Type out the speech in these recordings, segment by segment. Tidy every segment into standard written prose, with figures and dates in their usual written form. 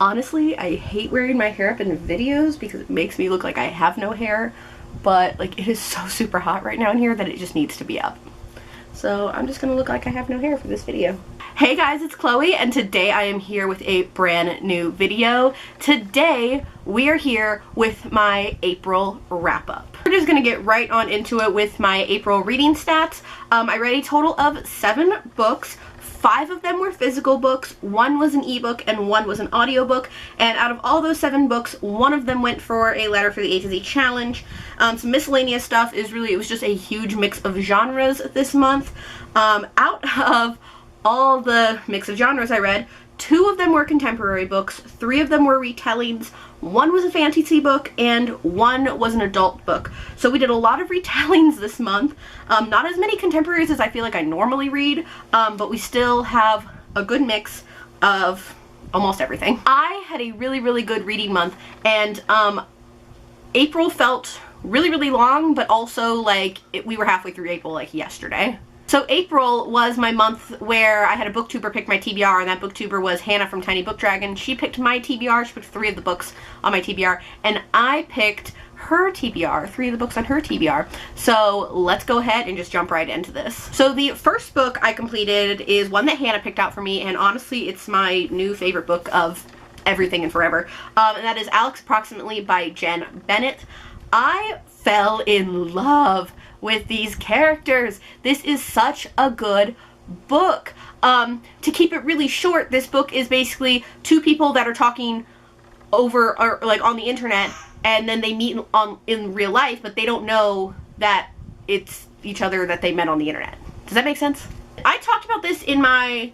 Honestly, I hate wearing my hair up in videos because it makes me look like I have no hair, but like it is so super hot right now in here that it just needs to be up. So I'm just gonna look like I have no hair for this video. Hey guys, it's Chloe, and today I am here with a brand new video. Today we are here with my April wrap-up. We're just gonna get right on into it with my April reading stats. I read a total of 7 books. 5 of them were physical books, 1 was an ebook, and 1 was an audiobook. And out of all those 7 books, 1 of them went for a letter for the A to Z challenge. Some miscellaneous stuff it was just a huge mix of genres this month. Out of all the mix of genres I read, 2 of them were contemporary books, 3 of them were retellings, 1 was a fantasy book, and 1 was an adult book. So we did a lot of retellings this month. Not as many contemporaries as I feel like I normally read, but we still have a good mix of almost everything. I had a really good reading month, and April felt really long, but also like we were halfway through April like yesterday. So April was my month where I had a booktuber pick my TBR, and that booktuber was Hannah from Tiny Book Dragon. She picked my TBR, she picked 3 of the books on my TBR, and I picked her TBR, 3 of the books on her TBR. So let's go ahead and just jump right into this. So the first book I completed is one that Hannah picked out for me, and honestly it's my new favorite book of everything and forever. And that is Alex Approximately by Jen Bennett. I fell in love with these characters. This is such a good book. To keep it really short, this book is basically 2 people that are talking over or like on the internet, and then they meet in real life, but they don't know that it's each other that they met on the internet. Does that make sense? I talked about this in my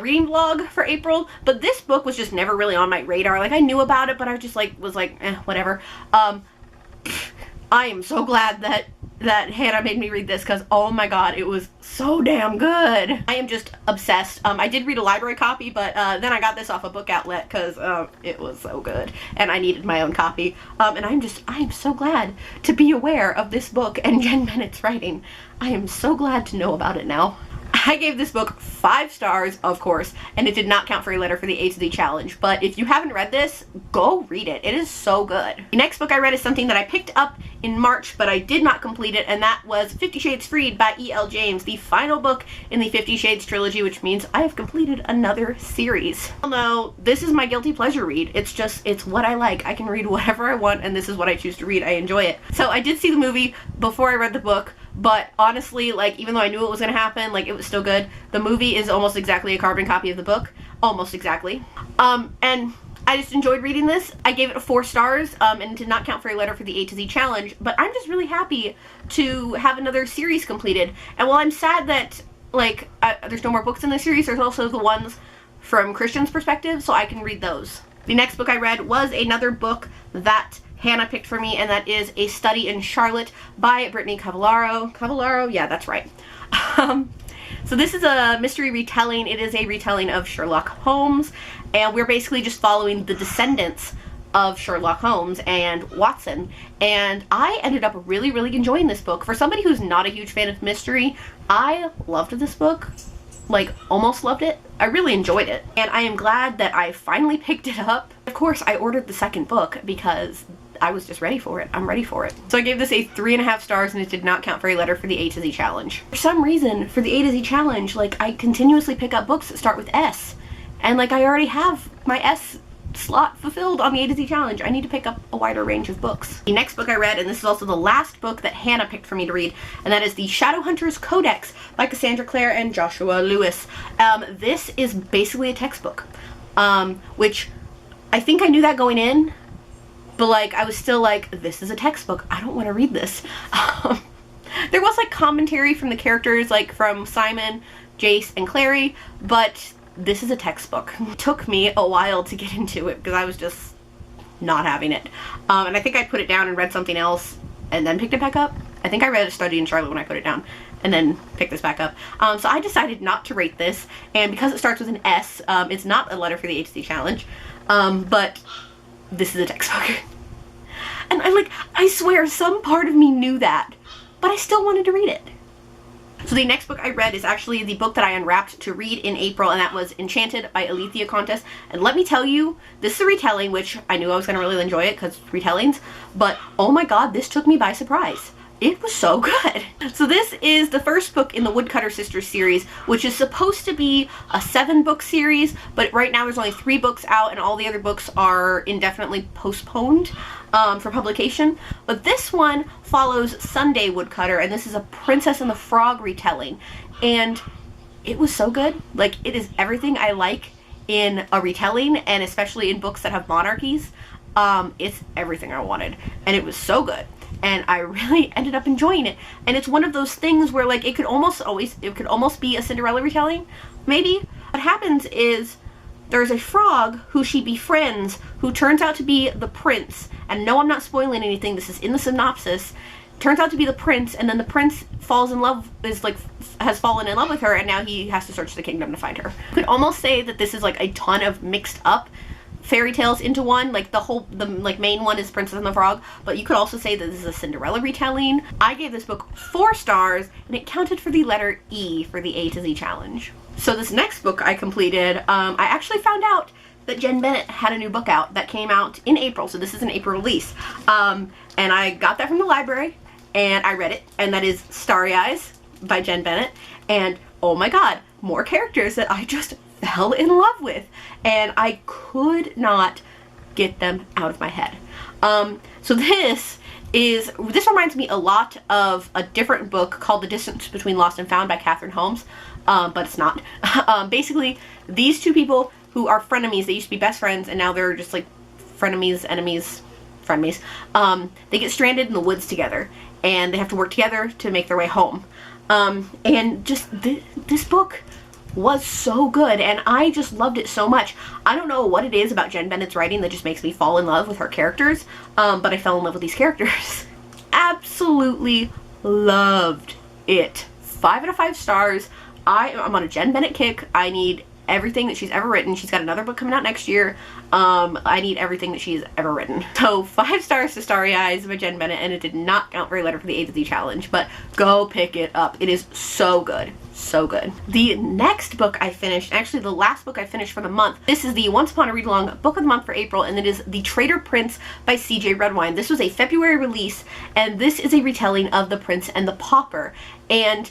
reading vlog for April, but this book was just never really on my radar. Like I knew about it, but I just like was like, whatever. I am so glad that Hannah made me read this, because oh my god, it was so damn good. I am just obsessed. I did read a library copy, but then I got this off a book outlet because it was so good and I needed my own copy. And I am so glad to be aware of this book and Jen Bennett's writing. I am so glad to know about it now. I gave this book 5 stars, of course, and it did not count for a letter for the A to Z challenge, but if you haven't read this, go read it. It is so good. The next book I read is something that I picked up in March, but I did not complete it, and that was 50 Shades Freed by E.L. James, the final book in the 50 Shades trilogy, which means I have completed another series. No, this is my guilty pleasure read. It's what I like. I can read whatever I want, and this is what I choose to read. I enjoy it. So I did see the movie before I read the book, but honestly, like, even though I knew it was gonna happen, like, it was still good. The movie is almost exactly a carbon copy of the book. Almost exactly. And I just enjoyed reading this. I gave it 4 stars, and did not count for a letter for the A to Z challenge, but I'm just really happy to have another series completed. And while I'm sad that, like, there's no more books in the series, there's also the ones from Christian's perspective, so I can read those. The next book I read was another book that Hannah picked for me, and that is A Study in Charlotte by Brittany Cavallaro. Cavallaro? Yeah, that's right. So this is a mystery retelling. It is a retelling of Sherlock Holmes, and we're basically just following the descendants of Sherlock Holmes and Watson. And I ended up really enjoying this book. For somebody who's not a huge fan of mystery, I loved this book. Like, almost loved it. I really enjoyed it. And I am glad that I finally picked it up. Of course, I ordered the second book because I was just ready for it. I'm ready for it. So I gave this a 3.5 stars, and it did not count for a letter for the A to Z challenge. For some reason, for the A to Z challenge, like, I continuously pick up books that start with S. And like, I already have my S slot fulfilled on the A to Z challenge. I need to pick up a wider range of books. The next book I read, and this is also the last book that Hannah picked for me to read, and that is the Shadowhunters Codex by Cassandra Clare and Joshua Lewis. This is basically a textbook, which I think I knew that going in, but like, I was still like, this is a textbook. I don't want to read this. There was like commentary from the characters, like from Simon, Jace, and Clary, but this is a textbook. It took me a while to get into it because I was just not having it. And I think I put it down and read something else and then picked it back up. I think I read A Study in Charlotte when I put it down and then picked this back up. So I decided not to rate this, and because it starts with an S, it's not a letter for the A to Z challenge, but this is a textbook. And I swear some part of me knew that, but I still wanted to read it. So the next book I read is actually the book that I unwrapped to read in April, and that was Enchanted by Alethea Contis. And let me tell you, this is a retelling, which I knew I was going to really enjoy it because retellings, but oh my god, this took me by surprise. It was so good. So this is the first book in the Woodcutter Sisters series, which is supposed to be a 7-book series, but right now there's only 3 books out and all the other books are indefinitely postponed for publication. But this one follows Sunday Woodcutter, and this is a Princess and the Frog retelling. And it was so good. Like, it is everything I like in a retelling, and especially in books that have monarchies. It's everything I wanted, and it was so good. And I really ended up enjoying it. And it's one of those things where, like, it could almost be a Cinderella retelling, maybe. What happens is there's a frog who she befriends who turns out to be the prince. And no, I'm not spoiling anything, this is in the synopsis. Turns out to be the prince, and then the prince has fallen in love with her, and now he has to search the kingdom to find her. You could almost say that this is like a ton of mixed up fairy tales into one. Like the main one is Princess and the Frog, but you could also say that this is a Cinderella retelling. I gave this book 4 stars, and it counted for the letter E for the A to Z challenge. So this next book I completed, I actually found out that Jen Bennett had a new book out that came out in April, so this is an April release. And I got that from the library, and I read it, and that is Starry Eyes by Jen Bennett, and oh my god, more characters that I just fell in love with, and I could not get them out of my head. So this reminds me a lot of a different book called The Distance Between Lost and Found by Catherine Holmes, but it's not. Basically, these 2 people who are frenemies, they used to be best friends, and now they're just like frenemies, enemies, frenemies. They get stranded in the woods together, and they have to work together to make their way home. And just this book was so good, and I just loved it so much. I don't know what it is about Jen Bennett's writing that just makes me fall in love with her characters, but I fell in love with these characters. Absolutely loved it. 5 out of 5 stars. I'm on a Jen Bennett kick. I need everything that she's ever written. She's got another book coming out next year. I need everything that she's ever written. So 5 stars to Starry Eyes by Jen Bennett, and it did not count for a letter for the A to Z challenge, but go pick it up. It is so good. So good. The next book I finished, actually the last book I finished for the month, this is the Once Upon a Read-Along Book of the Month for April, and it is The Traitor Prince by C.J. Redwine. This was a February release, and this is a retelling of The Prince and the Pauper. And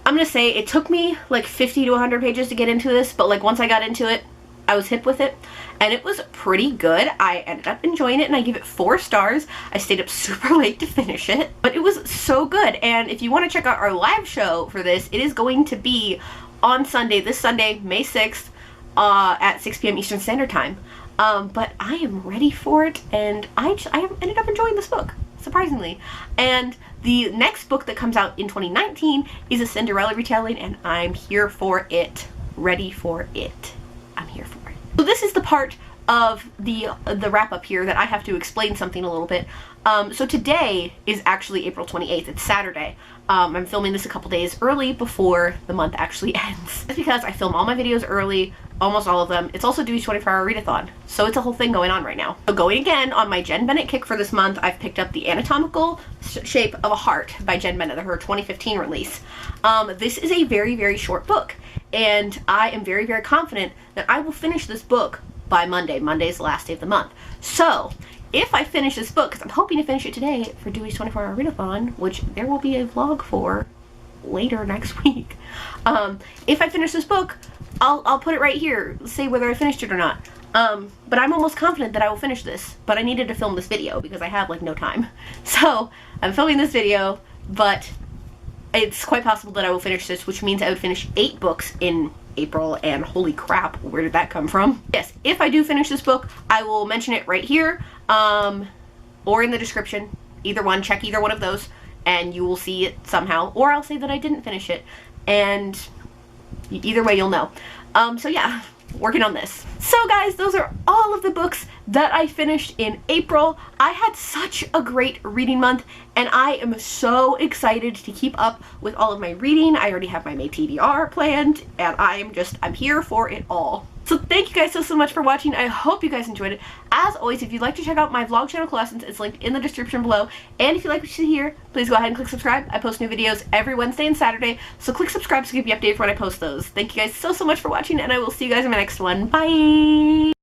I'm gonna say it took me like 50 to 100 pages to get into this, but like once I got into it, I was hip with it, and it was pretty good. I ended up enjoying it, and I gave it 4 stars. I stayed up super late to finish it, but it was so good. And if you want to check out our live show for this, it is going to be on Sunday, this Sunday, May 6th, at 6 p.m. Eastern Standard Time. But I am ready for it, and I ended up enjoying this book, surprisingly. And the next book that comes out in 2019 is a Cinderella retelling, and I'm here for it. Ready for it. I'm here for it. So this is the part of the wrap up here that I have to explain something a little bit. So today is actually April 28th. It's Saturday. I'm filming this a couple days early before the month actually ends. That's because I film all my videos early, almost all of them. It's also Dewey's 24-hour readathon, so it's a whole thing going on right now. So going again on my Jen Bennett kick for this month, I've picked up The Anatomical Shape of a Heart by Jen Bennett, her 2015 release. This is a very, very short book, and I am very, very confident that I will finish this book by Monday. Monday is the last day of the month. So if I finish this book, because I'm hoping to finish it today for Dewey's 24-hour readathon, which there will be a vlog for later next week. If I finish this book, I'll put it right here, say whether I finished it or not. But I'm almost confident that I will finish this, but I needed to film this video because I have like no time. So I'm filming this video, but it's quite possible that I will finish this, which means I would finish 8 books in April, and holy crap, where did that come from? Yes, if I do finish this book, I will mention it right here, or in the description. Either one, check either one of those, and you will see it somehow, or I'll say that I didn't finish it, and either way you'll know. So yeah, working on this. So guys, those are all of the books that I finished in April. I had such a great reading month, and I am so excited to keep up with all of my reading. I already have my May TBR planned, and I'm here for it all. So So thank you guys so much for watching. I hope you guys enjoyed it. As always, if you'd like to check out my vlog channel Coalescence, it's linked in the description below. And if you like what you see here, please go ahead and click subscribe. I post new videos every Wednesday and Saturday, so click subscribe to keep you updated for when I post those. Thank you guys so much for watching, and I will see you guys in my next one. Bye!